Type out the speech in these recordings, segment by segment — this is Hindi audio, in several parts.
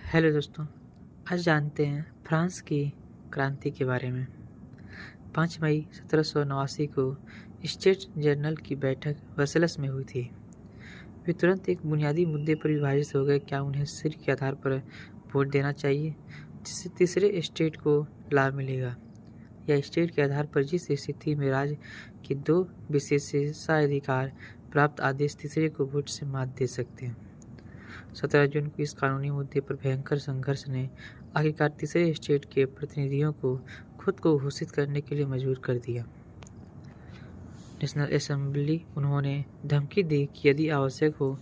हेलो दोस्तों, आज जानते हैं फ्रांस की क्रांति के बारे में। 5 मई 1789 को स्टेट जनरल की बैठक वर्सलस में हुई थी। वे तुरंत एक बुनियादी मुद्दे पर विभाजित हो गए, क्या उन्हें सिर के आधार पर वोट देना चाहिए जिससे तीसरे स्टेट को लाभ मिलेगा, या स्टेट के आधार पर जिस स्थिति में राज्य के 2 विशेषाधिकार प्राप्त आदेश तीसरे को वोट से मात दे सकते हैं। 17 जून को इस कानूनी मुद्दे पर भयंकर संघर्ष ने आखिरकार तीसरे स्टेट के प्रतिनिधियों को खुद को घोषित करने के लिए मजबूर कर दिया। नेशनल असेंबली उन्होंने धमकी दी कि यदि आवश्यक हो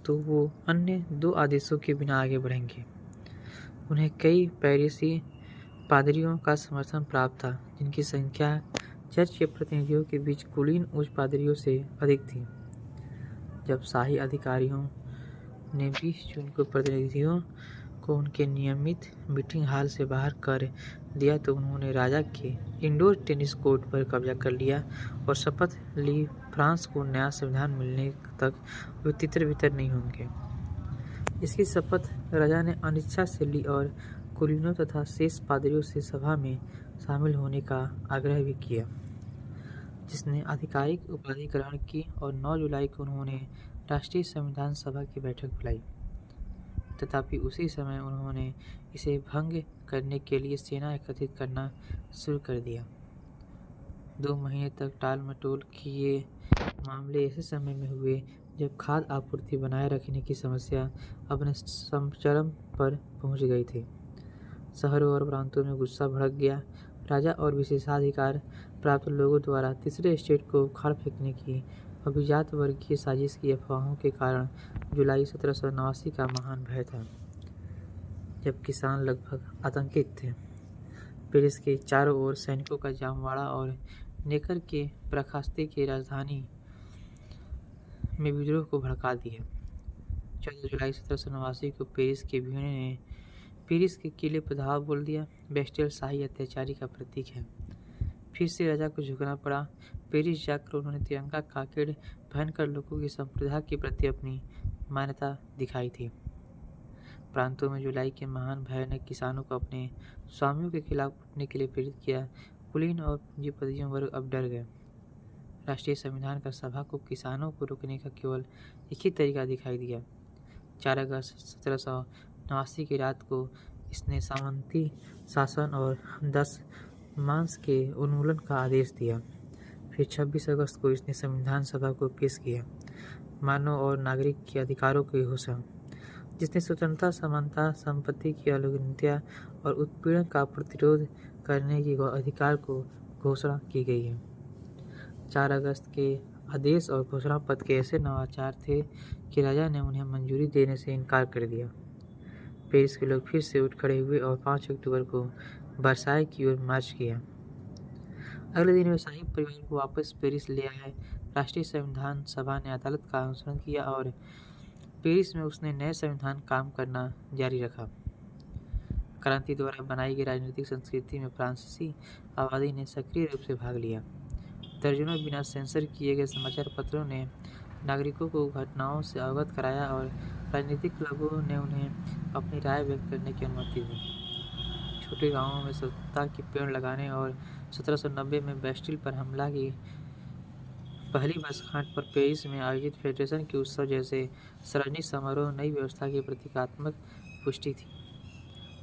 तो वो अन्य 2 आदेशों के बिना आगे बढ़ेंगे। उन्हें कई पेरिसी पादरियों का समर्थन प्राप्त था, जिनकी संख्या चर्च के प्रतिनिधियों के बीच कुलीन उच्च पादरियों से अधिक थी। जब शाही अधिकारियों ने 20 जून को प्रतिनिधियों को उनके नियमित मीटिंग हॉल से बाहर कर दिया तो उन्होंने राजा के इंडोर टेनिस कोर्ट पर कब्जा कर लिया और शपथ ली, फ्रांस को नया संविधान मिलने तक वे तितर-बितर नहीं होंगे। इसकी शपथ राजा ने अनिच्छा से ली और कुलीनों तथा शेष पादरियों से सभा में शामिल होने का आग्रह भी किया, जिसने आधिकारिक उपाधि ग्रहण की और 9 जुलाई को उन्होंने राष्ट्रीय संविधान सभा की बैठक बुलाई। तथापि उसी समय उन्होंने इसे भंग करने के लिए सेना एकत्रित करना शुरू कर दिया। 2 महीने तक टाल-मटोल किए मामले ऐसे समय में हुए जब खाद्य आपूर्ति बनाए रखने की समस्या अपने चरम पर पहुंच गई थी। शहरों और प्रांतों में गुस्सा भड़क गया। राजा और विशेषाधिकार प्राप्त लोगों द्वारा तीसरे स्टेट को उखाड़ फेंकने की अभिजात वर्गीय साजिश की अफवाहों के कारण जुलाई 1789 का महान भय था, जब किसान लगभग आतंकित थे। पेरिस के चारों ओर सैनिकों का जामवाड़ा और नेकर के बर्खास्ते की राजधानी में विद्रोह को भड़का दिया। 14 जुलाई 1789 को पेरिस के भीड़ ने पेरिस के किले पर धावा बोल दिया। बेस्टियल शाही अत्याचारी का प्रतीक है। फिर से राजा को झुकना पड़ा। पेरिस जाकर उन्होंने तिरंगा काकेड पहनकर लोगों की संप्रदा के प्रति अपनी मान्यता दिखाई थी। प्रांतों में जुलाई के महान भय ने किसानों को अपने स्वामियों के खिलाफ उठने के लिए प्रेरित किया। कुलीन और पूंजीपतियों वर्ग अब डर गए। राष्ट्रीय संविधान का सभा को किसानों को रोकने का केवल एक ही तरीका दिखाई दिया। 4 अगस्त 1789 की रात को इसने सामंती शासन और 10 मांस के उन्मूलन का आदेश दिया। फिर 26 अगस्त को इसने संविधान सभा को पेश किया, मानव और नागरिक के अधिकारों की घोषणा, जिसने स्वतंत्रता, समानता, संपत्ति की अवज्ञा और उत्पीड़न का प्रतिरोध करने के अधिकार को घोषणा की गई है। 4 अगस्त के आदेश और घोषणा पत्र के ऐसे नवाचार थे कि राजा ने उन्हें मंजूरी देने से इनकार कर दिया। पेरिस के लोग फिर से उठ खड़े हुए और 5 अक्टूबर को वर्साय की ओर मार्च किया। अगले दिन वे शाही परिवार को वापस पेरिस ले आए। राष्ट्रीय संविधान सभा ने अदालत का अनुसरण किया और पेरिस में उसने नए संविधान काम करना जारी रखा। क्रांति द्वारा बनाई गई राजनीतिक संस्कृति में फ्रांसीसी आबादी ने सक्रिय रूप से भाग लिया। दर्जनों बिना सेंसर किए गए समाचार पत्रों ने नागरिकों को घटनाओं से अवगत कराया और राजनीतिक लोगों ने उन्हें अपनी राय व्यक्त करने की अनुमति दी। छोटे गांवों में स्वतंत्रता के पेड़ लगाने और 1790 में बेस्टिल पर हमला की पहली वर्षगांठ पर पेरिस में आयोजित फेडरेशन के उत्सव जैसे सार्वजनिक समारोह नई व्यवस्था की प्रतीकात्मक पुष्टि थी।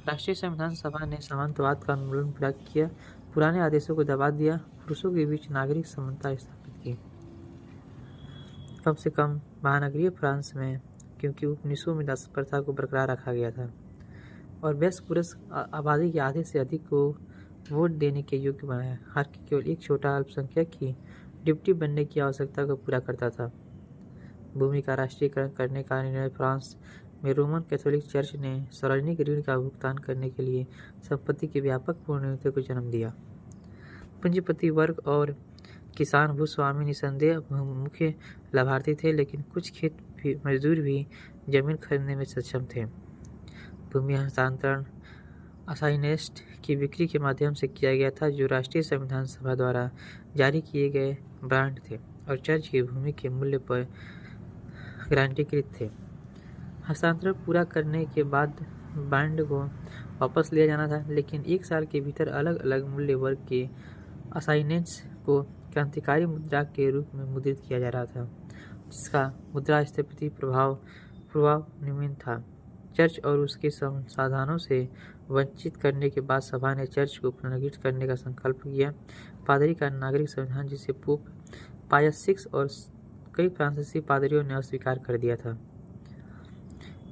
राष्ट्रीय संविधान सभा ने सामंतवाद का उन्मूलन पूरा किया, पुराने आदेशों को दबा दिया, पुरुषों के बीच नागरिक समानता स्थापित की। कम से कम महानगरीय फ्रांस में, क्योंकि उपनिवेशों में दास प्रथा को बरकरार रखा गया था और वयस्क पुरुष आबादी के आधे से अधिक को वोट देने के योग्य बनाया। हर केवल एक छोटा अल्पसंख्यक ही डिप्टी बनने की आवश्यकता को पूरा करता था। भूमि का राष्ट्रीयकरण करने का निर्णय फ्रांस में रोमन कैथोलिक चर्च ने सार्वजनिक ऋण का भुगतान करने के लिए संपत्ति के व्यापक पुनर्निर्माण को जन्म दिया। पूंजीपति वर्ग और किसान भूस्वामी निसंदेह मुख्य लाभार्थी थे, लेकिन कुछ खेत मजदूर भी जमीन खरीदने में सक्षम थे। भूमि हस्तांतरण असाइनेस्ट की बिक्री के माध्यम से किया गया था, जो राष्ट्रीय संविधान सभा द्वारा जारी किए गए बांड थे और चर्च की भूमि के मूल्य पर गारंटीकृत थे। हस्तांतरण पूरा करने के बाद बांड को वापस लिया जाना था, लेकिन 1 साल के भीतर अलग अलग मूल्य वर्ग के असाइनेंट्स को क्रांतिकारी मुद्रा के रूप में मुद्रित किया जा रहा था, जिसका मुद्रास्फीति प्रभाव पूर्वानुमान था। चर्च और उसके संसाधनों से वंचित करने के बाद सभा ने चर्च को पुनर्गठित करने का संकल्प किया। पादरी का नागरिक संविधान, जिसे पोप पायस 6 और कई फ्रांसीसी पादरियों ने अस्वीकार कर दिया था।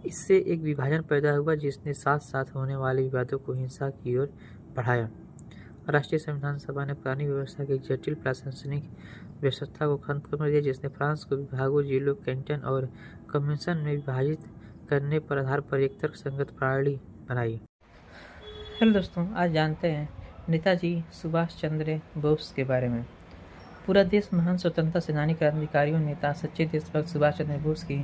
इससे एक विभाजन पैदा हुआ जिसने साथ साथ होने वाले विवादों को हिंसा की ओर बढ़ाया। राष्ट्रीय संविधान सभा ने पुरानी व्यवस्था की जटिल प्रशासनिक व्यवस्था को खत्म कर दिया, जिसने फ्रांस को विभागों, जिलों, कैंटन और कम्यून में विभाजित करने पर आधार पर एक तर्कसंगत प्रणाली बनाई। हेलो दोस्तों, आज जानते हैं नेताजी सुभाष चंद्र बोस के बारे में। पूरा देश महान स्वतंत्रता सेनानी, क्रांतिकारियों, नेता, सच्चे देशभक्त सुभाष चंद्र बोस की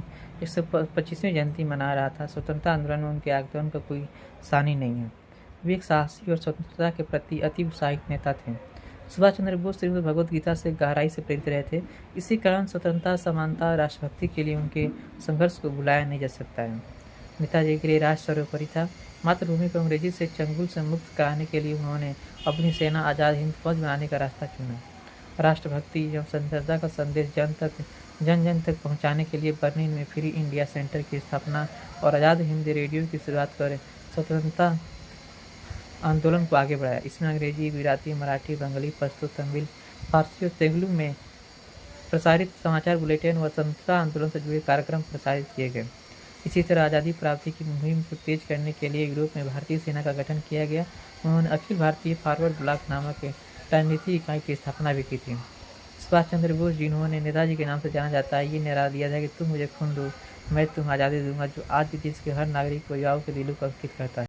125वीं जयंती मना रहा था। स्वतंत्रता आंदोलन में उनके योगदान का कोई सानी नहीं है। वे एक साहसी और स्वतंत्रता के प्रति अति उत्साहित नेता थे। सुभाष चंद्र बोस श्रीमद् भगवद गीता से गहराई से प्रेरित रहे थे। इसी कारण स्वतंत्रता, समानता, राष्ट्रभक्ति के लिए उनके संघर्ष को भुलाया नहीं जा सकता है। नेताजी के लिए राष्ट्र सर्वोपरि था। मातृभूमि को अंग्रेजी से चंगुल से मुक्त कराने के लिए उन्होंने अपनी सेना आज़ाद हिंद फौज बनाने का रास्ता चुना। राष्ट्रभक्ति एवं स्वतंत्रता का संदेश जन जन तक पहुंचाने के लिए बर्लिन में फ्री इंडिया सेंटर की स्थापना और आज़ाद हिंद रेडियो की शुरुआत कर स्वतंत्रता आंदोलन को आगे बढ़ाया। इसमें अंग्रेजी, गुजराती, मराठी, बंगाली, पश्तो, तमिल, फारसी और तेलुगु में प्रसारित समाचार बुलेटिन व स्वतंत्रता आंदोलन से जुड़े कार्यक्रम प्रसारित किए गए। इसी तरह आज़ादी प्राप्ति की मुहिम को तेज करने के लिए यूरोप में भारतीय सेना का गठन किया गया। उन्होंने अखिल भारतीय फॉरवर्ड ब्लॉक नामक रणनीति इकाई की स्थापना भी की थी। सुभाष चंद्र बोस, जिन्होंने नेताजी के नाम से जाना जाता है, ये नारा दिया था कि तुम मुझे खून दो, मैं तुम्हें आज़ादी दूंगा, जो आज भी देश के हर नागरिक को, युवाओं के दिलों को अंकित करता है।